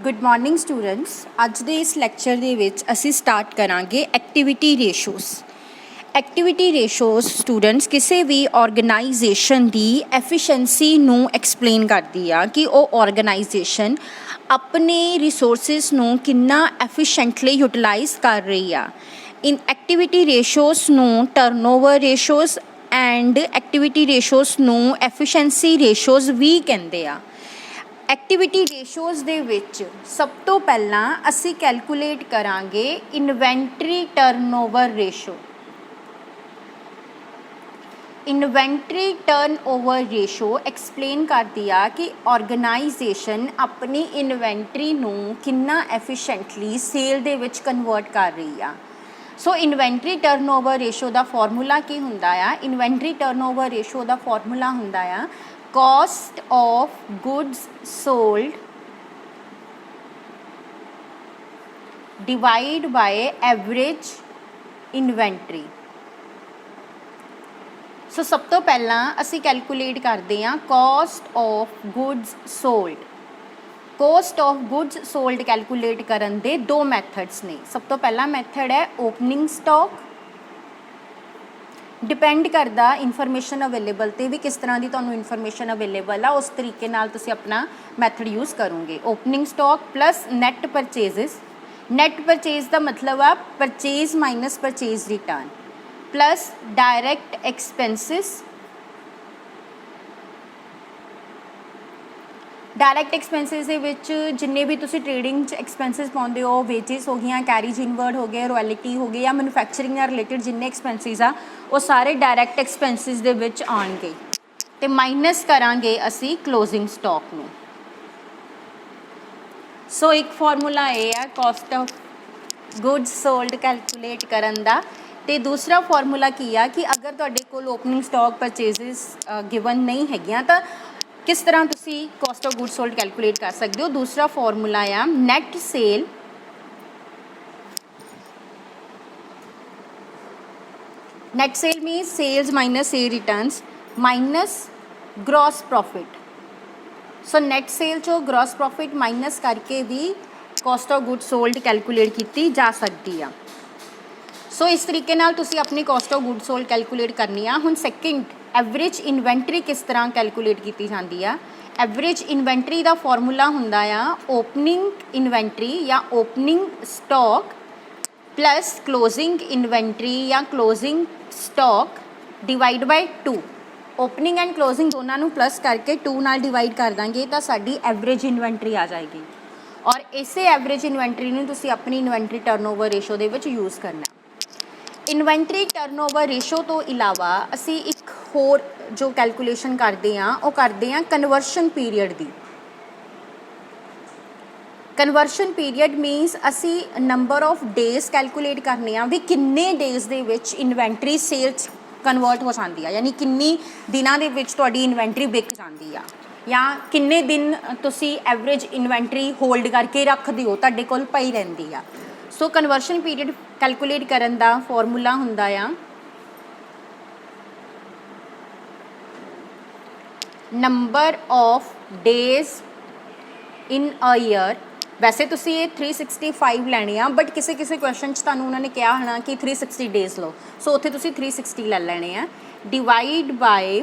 Good morning students. अज दे इस लैक्चर दे विच असी स्टार्ट करांगे activity ratios. Activity ratios students किसी भी ऑर्गेनाइजेशन की एफिशिएंसी नूं एक्सप्लेन करती आ कि वो ऑर्गेनाइजेशन अपने रिसोर्सिस नूं कितना एफिशिएंटली यूटिलाइज कर रही आ। इन एक्टिविटी रेशोज़ नूं turnover ratios and activity ratios नूं एफिशिएंसी रेशोज़ भी कहंदे आ। एक्टिविटी रेशोज़ दे विच सब तो पहला असी कैलकुलेट करांगे inventory turnover ratio. Inventory turnover ratio explain करती आ कि ऑर्गेनाइजेशन अपनी इन्वेंटरी नूं कितना एफिशिएंटली सेल दे विच कन्वर्ट कर रही आ। सो इन्वेंटरी टर्नओवर रेशो का फॉर्मूला की हुंदा आ? इन्वेंटरी टर्नओवर रेशो का फॉर्मूला हुंदा आ cost of goods sold divide by average inventory। सो सब तो पहला असी कैलकुलेट करते हैं cost of goods sold. Cost of goods sold calculate करन दे दो मैथड्स ने। सब तो पहला मैथड है ओपनिंग स्टॉक। डिपेंड करता इनफॉर्मेशन अवेलेबल तो भी किस तरह की तुहानूं इनफॉर्मेशन अवेलेबल आ, उस तरीके नाल तुसीं अपना मैथड यूज़ करोगे। Opening stock plus net purchases. Net purchase का मतलब आ purchase minus purchase return plus direct expenses. Direct expenses दे विच जिन्ने भी तुसीं ट्रेडिंग एक्सपेंसिस पाउंदे हो, वेजिस हो गई, कैरीज इनवर्ड हो गए, रॉयल्टी हो गई या मैन्युफैक्चरिंग नाल रिलेटेड जिन्ने एक्सपेंसिस आ वो सारे डायरैक्ट एक्सपेंसिस दे विच आउणगे ते माइनस करांगे असी क्लोजिंग स्टॉक नूं। सो एक फॉर्मूला ये है cost of goods sold calculate करन दा। ते दूसरा फॉर्मूला की आ कि अगर तुहाडे कोल ओपनिंग स्टॉक परचेजिज गिवन नहीं हैगियां तां किस तरह तुसी cost of goods sold calculate कर सकते हो। दूसरा फॉर्मूला आ net sale net sale mean sales minus sale returns minus gross profit. So net sale चो ग्रॉस प्रॉफिट माइनस करके भी cost of goods sold calculate की जा सकती है। सो इस तरीके नाल तुसी अपनी cost of goods sold calculate करनी आ। हुण सैकेंड एवरेज इन्वेंटरी किस तरह कैलकुलेट की जाती है। एवरेज इन्वेंटरी का फॉर्मूला हुंदा आ ओपनिंग इन्वेंटरी या opening stock plus closing inventory या closing stock divide by 2। Opening and closing दोनों प्लस करके 2 नाल डिवाइड कर देंगे तो साडी एवरेज इन्वेंटरी आ जाएगी। और इसे एवरेज इन्वेंटरी नूं तुसीं अपनी इन्वेंटरी टर्नओवर रेशो दे विच यूज़ करना। इन्वेंटरी टर्नओवर रेशो तो इलावा असी एक होर जो कैलकुलेशन करते हैं वो करते हैं कन्वर्शन पीरियड की। कन्वर्शन पीरियड मीनस असी नंबर ऑफ डेज कैलकुलेट करने आ भी किन्ने डेज दे विच इन्वेंटरी सेल्स कन्वर्ट हो जाती है, यानी किन्नी दिनां दे विच तुहाडी इन्वेंटरी बिक जाती है या किन्ने दिन तुसी एवरेज इन्वेंटरी होल्ड करके रखते हो तुहाडे कोल पई रहिंदी आ। सो कन्वर्शन पीरियड कैलकुलेट करन दा फॉर्मूला हुंदा आ number of days in a year. वैसे तुसी ये 365 लैने आ बट किसी किसी क्वेश्चन च तुहानूं उन्होंने कहा होना कि 360 डेज लो, सो उत्थे तुसी 360 ले लैने आ divide by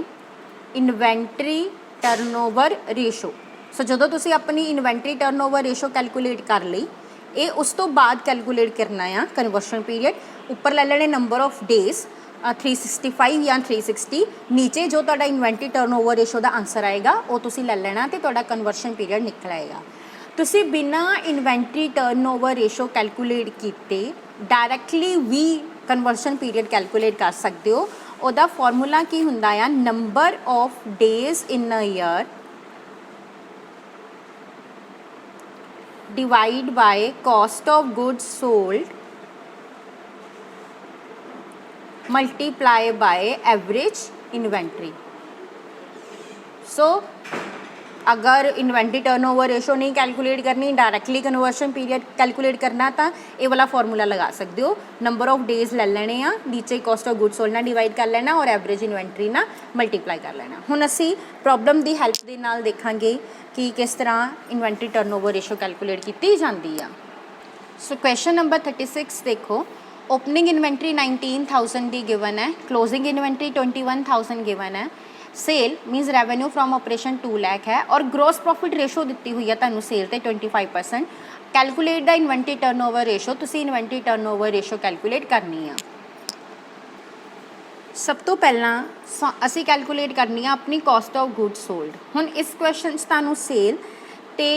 inventory turnover ratio. So जदों तुसी अपनी इन्वेंटरी टर्नओवर रेशो कैलकुलेट कर ली, ये उस तो बाद कैलकुलेट करना है कन्वर्शन पीरियड। ऊपर ले लेने नंबर ऑफ डेज 365 या 360, नीचे जो तुहाडा इन्वेंटरी टर्नओवर रेशो का आंसर आएगा वो तुसी ले लेना तो तुहाडा कन्वर्शन पीरियड निकल आएगा। तुसी बिना इन्वेंटरी टर्नओवर रेशो कैलकुलेट कीते डायरैक्टली भी कन्वर्शन पीरियड कैलकुलेट कर सकते हो। ਉਹਦਾ फॉर्मूला की हुंदा है number of days in a year divide by cost of goods sold multiply by average inventory. So अगर इन्वेंट्री टर्नओवर रेशो नहीं कैलकुलेट करनी, डायरैक्टली कन्वर्शन पीरियड कैलकुलेट करना, तो ये वाला फॉर्मूला लगा सकते हो। नंबर ऑफ डेज ले लेने आ, नीचे कॉस्ट ऑफ गुड्स सोल्ड ना डिवाइड कर लेना और एवरेज इन्वेंट्री ना मल्टीप्लाई कर लेना। हुण असी प्रॉब्लम की हेल्प के नाल देखांगे कि किस तरह इन्वेंट्री टर्नओवर रेशो कैलकुलेट की जाती है। सो क्वेश्चन नंबर 36 देखो, ओपनिंग इन्वेंट्री 19,000 की गिवन है, क्लोजिंग इन्वेंट्री 21,000 गिवन है, sale means revenue from operation 2 lakh है और ग्रोस प्रॉफिट रेशो दी हुई है तुहानू सेल ते 25%। Calculate the inventory turnover ratio, तुसी इन्वेंट्री टर्नओवर रेशो कैलकुलेट करनी है। सब तो पहला असी कैलकुलेट करनी है अपनी कॉस्ट ऑफ गुड्स सोल्ड। हुण इस क्वेश्चन तुहानू सेल ते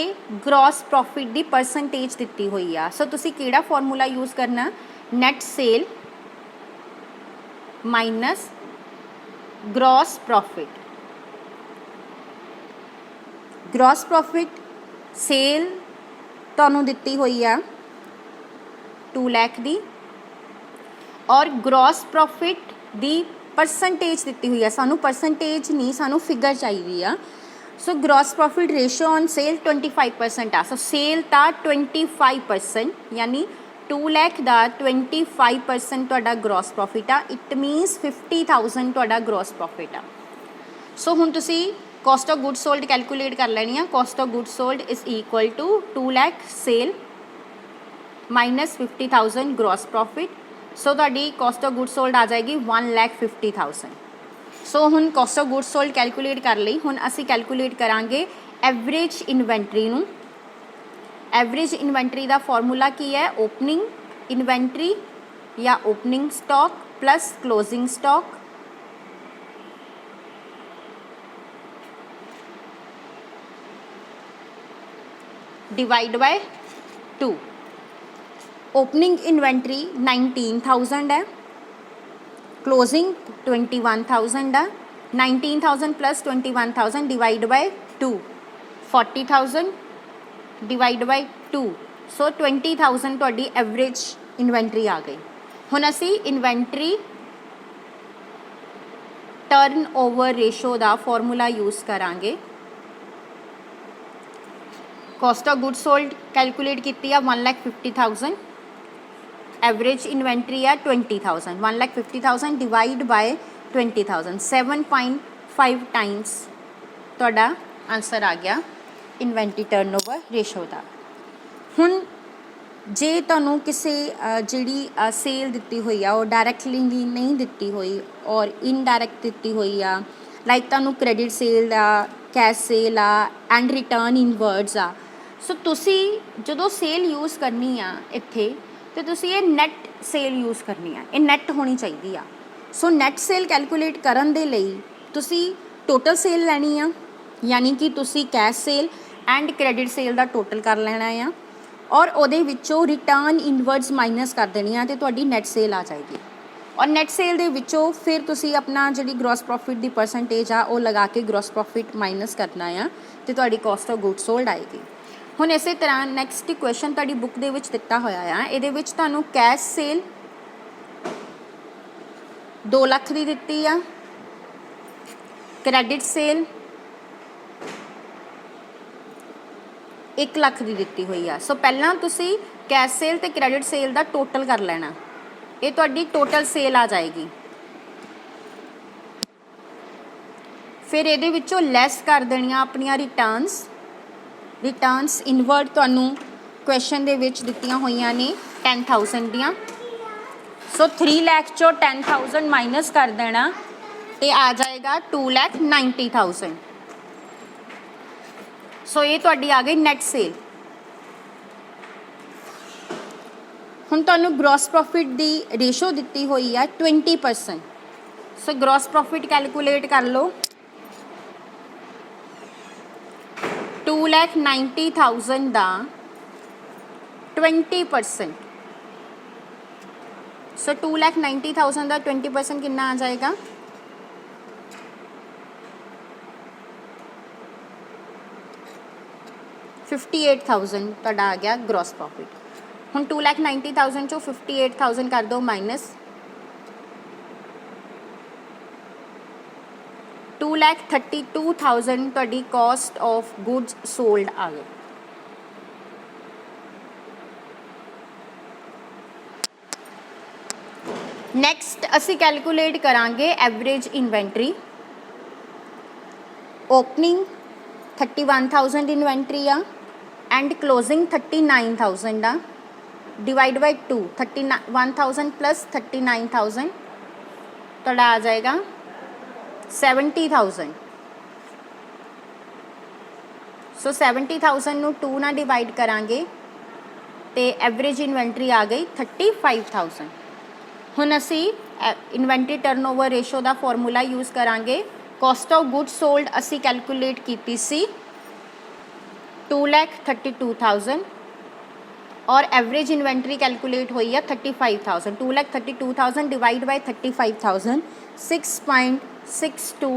ग्रॉस प्रॉफिट की परसेंटेज दी हुई है। सो तुसी किहड़ा फॉर्मूला यूज़ करना, net sale minus gross profit. Gross profit sale तुहानू दिती हुई है 2 लाख दी और ग्रॉस प्रॉफिट दी परसेंटेज दिती हुई है, सानू परसेंटेज नहीं सानू फिगर चाहिए आ। So gross profit ratio on sale 25% आ। सो सेल ता 25% यानी 2 लाख का 25% तुहाडा ग्रॉस प्रॉफिट आ। इट मीनस 50,000 तुहाडा ग्रॉस प्रॉफिट आ। सो हुण तुसी cost of goods sold calculate कर लेनी है। Cost of goods sold is equal to 2 lakh sale minus 50,000 gross profit. So तुहाडी कॉस्ट ऑफ गुड्स सोल्ड आ जाएगी 1,50,000। सो हुण cost of goods sold calculate कर ली। हुण असी कैलकुलेट करांगे एवरेज इन्वेंट्री नूं। एवरेज इन्वेंट्री का फॉर्मूला की है, ओपनिंग इन्वेंट्री या opening stock plus closing stock divide by 2। Opening inventory 19,000 है, क्लोजिंग 21,000 है। 19,000 plus 21,000 divide by 2, 40,000 divide by 2। सो 20,000 तुहाडी एवरेज इन्वेंट्री आ गई। हुण असी इन्वेंट्री टर्न ओवर रेशो का फॉर्मूला यूज़ करांगे। Cost of goods sold calculate की 1,50,000, एवरेज इन्वेंट्री है 20,000। 1,50,000 डिवाइड बाय 20,000, 7.5 टाइम्स तुहाडा आंसर आ गया इन्वेंट्री टर्नओवर रेशो का। हुण जे तुहानू किसी जिहड़ी सेल दिती हुई आ, वो डायरैक्टली नहीं दिती हुई और इनडायरैक्ट दिती हुई आ, लाइक तुहानू क्रेडिट सेल आ, कैश सेल आ एंड रिटर्न इनवर्ड्स आ। सो तुसी जदों सेल यूज़ करनी आ इत्थे तो तुसी ये नैट सेल यूज़ करनी है, ये नैट होनी चाहिए आ। सो नैट सेल कैलकुलेट करन दे लई तुसी टोटल सेल लैनी आ, यानी कि तुसी cash cell and credit sale का टोटल कर लेना आ और उहदे विचों रिटर्न इनवर्ड्स माइनस कर देनी आ ते तुहाडी नैट सेल आ जाएगी। और नैट सेल दे विचों फिर तुसी अपना जिहड़ी ग्रॉस प्रॉफिट की परसेंटेज आ वो लगा के ग्रॉस प्रॉफिट माइनस करना आ ते तुहाडी कॉस्ट ऑफ गुड्स सोल्ड आएगी। हुण इस तरह नैक्सट क्वेश्चन तुहाडी बुक दे विच दिता होया आ, इहदे विच तुहानू कैश सेल 2 लाख की दिती आ, क्रेडिट सेल 1 लाख की दिती हुई आ। सो पहला तुसी कैश सेल ते क्रेडिट सेल का टोटल कर लेना, ये तुहाडी टोटल सेल आ जाएगी। फिर इहदे विचों लैस कर देनियां अपनियां रिटर्नस। रिटर्नस इनवर्ड तुहानू क्वेश्चन दे विच दित्तियां होईयां ने 10,000 दियां। सो 3 लाख चो 10,000 माइनस कर देना ते आ जाएगा 2,90,000। सो ये तुहाडी आ गई नैट सेल। हुण तुहानू ग्रॉस प्रॉफिट दी रेशो दित्ती हुई है 20%। सो ग्रॉस प्रॉफिट कैलकुलेट कर लो, 2,90,000 का 20%। सो 2,90,000 का 20% कितना आ जाएगा, 58,000 तुहाडा आ गया ग्रॉस प्रॉफिट। हुण 2,90,000 चो 58,000 कर दो माइनस, 2,32,000 ਤੁਹਾਡੀ ਕੋਸਟ ਆਫ ਗੁੱਡਸ ਸੋਲਡ ਆ ਗਏ। ਨੈਕਸਟ ਅਸੀਂ ਕੈਲਕੂਲੇਟ ਕਰਾਂਗੇ ਐਵਰੇਜ ਇਨਵੈਂਟਰੀ। ਓਪਨਿੰਗ 31,000 ਇਨਵੈਂਟਰੀ ਆ ਐਂਡ ਕਲੋजिंग 39,000 ਆ, डिवाइड बाय 2 31,000 प्लस 39,000 ਤੁਹਾਡਾ ਆ ਜਾਏਗਾ 70,000। ਸੋ 70,000 ਨੂੰ 2 ਨਾਲ ਡਿਵਾਈਡ ਕਰਾਂਗੇ ਤੇ ਐਵਰੇਜ ਇਨਵੈਂਟਰੀ ਆ ਗਈ 35,000। ਹੁਣ ਅਸੀਂ ਇਨਵੈਂਟਰੀ ਟਰਨਓਵਰ ਰੇਸ਼ੋ ਦਾ ਫਾਰਮੂਲਾ ਯੂਜ਼ ਕਰਾਂਗੇ। ਕਾਸਟ ਆਫ ਗੁੱਡਸ ਸੋਲਡ ਅਸੀਂ ਕੈਲਕੂਲੇਟ ਕੀਤੀ ਸੀ 2,32,000 और एवरेज इन्वेंट्री कैलकुलेट हुई है 35,000। 2,32,000 डिवाइड बाय 35,000 6.62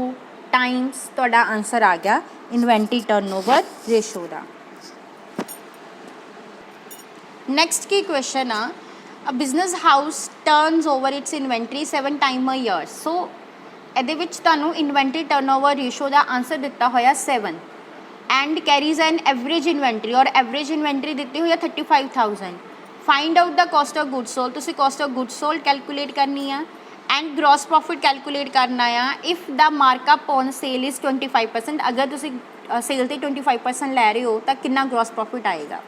टाइम्स तुहाडा आंसर आ गया इन्वेंट्री टर्नओवर रेशो का। नैक्सट की क्वेश्चन आ, a business house turns over its inventory 7 time a year. So ये तुहानू इन्वेंट्री टर्नओवर रेशो का आंसर दिता होया 7 and carries an average inventory और एवरेज इन्वेंट्री दी हुई है 35,000। Find out the cost of goods sold. तुसी cost of goods sold calculate करनी है एंड ग्रॉस प्रॉफिट कैलकुलेट करना है। If the markup on sale is 25%, अगर तुसी सेल ते 25% लै रहे हो तो कितना ग्रॉस प्रॉफिट आएगा।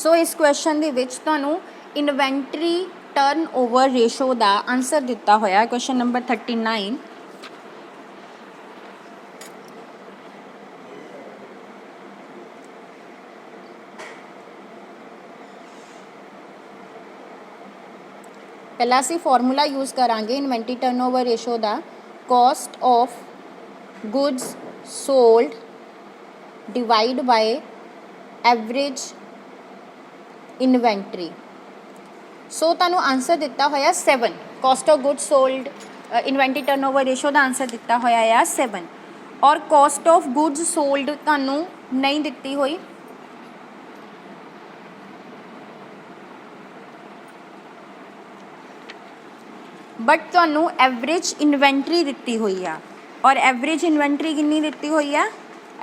सो इस क्वेश्चन दे विच तुहानू इन्वेंट्री टर्न ओवर रेशो का आंसर दिता होया क्वेश्चन नंबर 39। पहला असी फॉर्मूला यूज़ करांगे इन्वेंट्री टर्नओवर रेशो का। Cost of goods sold divide by average inventory. So तुहानू आंसर दिता होया 7। Cost of goods sold inventory turnover ratio का आंसर दिता होया 7 और कॉस्ट ऑफ गुड्स सोल्ड तुहानू नहीं दिती हुई। बट तुहानू एवरेज इन्वेंट्री दिती हुई है और एवरेज इन्वेंट्री कितनी दिती हुई है।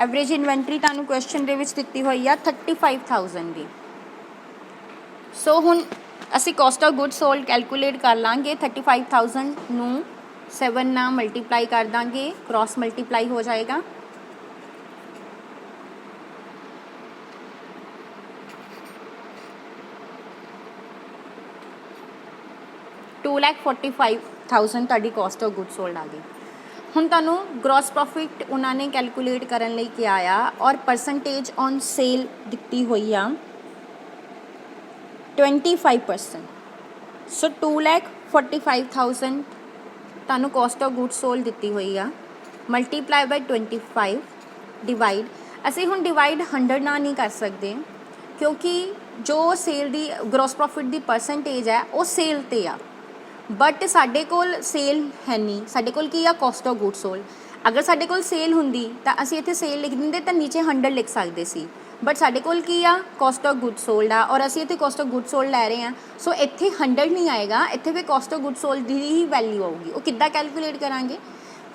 एवरेज इन्वेंट्री तुहानू क्वेश्चन दे विच दिती हुई है 35,000 की। सो हुण असी cost of goods sold calculate कर लांगे। 35,000 नू 7 नाल मल्टीप्लाई कर देंगे, क्रॉस मल्टीप्लाई हो जाएगा। $2,45,000 तुहाडी कॉस्ट ऑफ गुड्स सोल्ड आ गई। हुण तुहानू ग्रॉस प्रॉफिट उन्होंने कैलकुलेट करन लई क्या आया और परसेंटेज ऑन सेल दिती हुई आ 25%। सो 2,45,000 तुहानू कॉस्ट ऑफ गुड्स सोल्ड दिती हुई आ, मल्टीप्लाई बाय 25 डिवाइड। असी हुण डिवाइड 100 नाल नहीं कर सकते क्योंकि जो सेल दी ग्रॉस प्रॉफिट की परसेंटेज है वो सेल ते आ, बट साडे कोल सेल है नहीं। साडे कोल की आ कॉस्ट ऑफ गुड्स सोल्ड। अगर साडे कोल सेल हुंदी तां असीं इत्थे सेल लिख दिंदे तां नीचे 100 लिख सकदे सी, बट साडे कोल की आ कॉस्ट ऑफ गुड्स सोल्ड आ और असीं इत्थे कॉस्ट ऑफ गुड्स सोल्ड लै रहे हैं। सो इत्थे 100 नहीं आएगा, इत्थे फिर कॉस्ट ऑफ गुड्स सोल्ड दी ही वैल्यू आऊगी। वो किद्दां कैलकुलेट करांगे।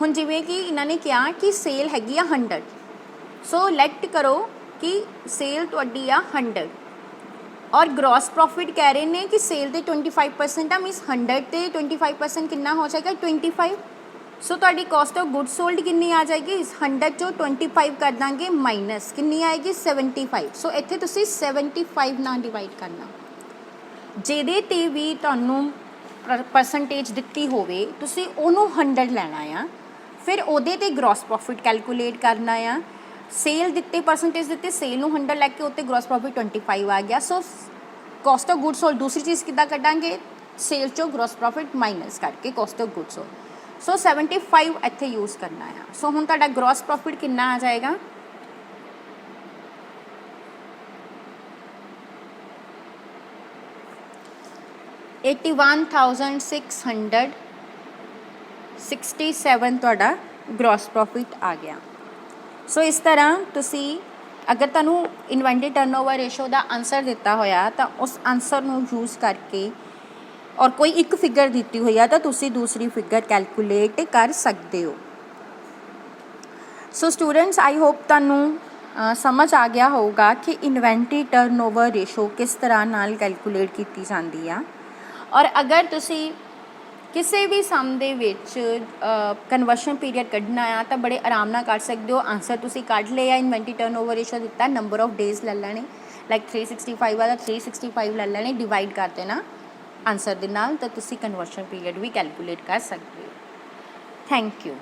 हुण जिवें कि इन्हां ने कहा कि सेल हैगी आ 100। सो लेट करो कि सेल तुहाडी आ 100 और ग्रॉस प्रॉफिट कह रहे हैं कि सेल ते 25% आ, मीनस 100 ते 25% कितना हो जाएगा 25। सो तुहाडी कॉस्ट ऑफ गुड्स सोल्ड कितनी आ जाएगी 100 चो 25 कर देंगे माइनस कितनी आएगी 75। सो इत्थे तुसी 75 नाल डिवाइड करना। जिहदे ते भी तुहानू परसेंटेज दिती होवे तुसी ओनू 100 लैना आ, फिर ओहदे ते ग्रॉस प्रॉफिट कैलकुलेट करना आ। सेल दिते परसेंटेज दिते, सेल नू 100 लैके उत्ते ग्रॉस प्रॉफिट 25 आ गया। So cost of goods sold दूसरी चीज़ किद्दां कड्डांगे सेल चो ग्रॉस प्रॉफिट माइनस करके कॉस्ट ऑफ गुड्स सोल्ड। सो 75 इत्थे यूज़ करना है। सो हुण तुहाडा ग्रॉस प्रॉफिट कितना आ जाएगा 81,667 तुहाडा ग्रॉस प्रॉफिट आ गया। सो इस तरह तुसी अगर तुहानू इन्वेंट्री टर्नओवर रेशो का आंसर दिता होया तो उस आंसर नू यूज़ करके ਔਰ ਕੋਈ ਇੱਕ ਫਿਗਰ ਦਿੱਤੀ ਹੋਈ ਆ ਤਾਂ ਤੁਸੀਂ ਦੂਸਰੀ ਫਿਗਰ ਕੈਲਕੂਲੇਟ ਕਰ ਸਕਦੇ ਹੋ। ਸੋ ਸਟੂਡੈਂਟਸ ਆਈ ਹੋਪ ਤੁਹਾਨੂੰ ਸਮਝ ਆ ਗਿਆ ਹੋਊਗਾ ਕਿ ਇਨਵੈਂਟਰੀ ਟਰਨਓਵਰ ਰੇਸ਼ੋ ਕਿਸ ਤਰ੍ਹਾਂ ਨਾਲ ਕੈਲਕੂਲੇਟ ਕੀਤੀ ਜਾਂਦੀ ਆ। ਔਰ ਅਗਰ ਤੁਸੀਂ ਕਿਸੇ ਵੀ ਸਮ ਦੇ ਵਿੱਚ ਕਨਵਰਸ਼ਨ ਪੀਰੀਅਡ ਕੱਢਣਾ ਆ ਤਾਂ ਬੜੇ ਆਰਾਮ ਨਾਲ ਕਰ ਸਕਦੇ ਹੋ। ਆਂਸਰ ਤੁਸੀਂ ਕੱਢ ਲਿਆ, ਇਨਵੈਂਟਰੀ ਟਰਨਓਵਰ ਰੇਸ਼ੋ ਦਿੱਤਾ, ਨੰਬਰ ਆਫ ਡੇਜ਼ ਲੈ ਲੈਣੇ, ਲਾਈਕ 365 ਵਾਲਾ 365 ਲੈ ਲੈਣੇ, ਡਿਵਾਈਡ ਕਰ ਦੇਣਾ ਆਂਸਰ ਦੇ ਨਾਲ, ਤਾਂ ਤੁਸੀਂ ਕਨਵਰਸ਼ਨ ਪੀਰੀਅਡ ਵੀ ਕੈਲਕੂਲੇਟ ਕਰ ਸਕਦੇ ਹੋ। Thank you.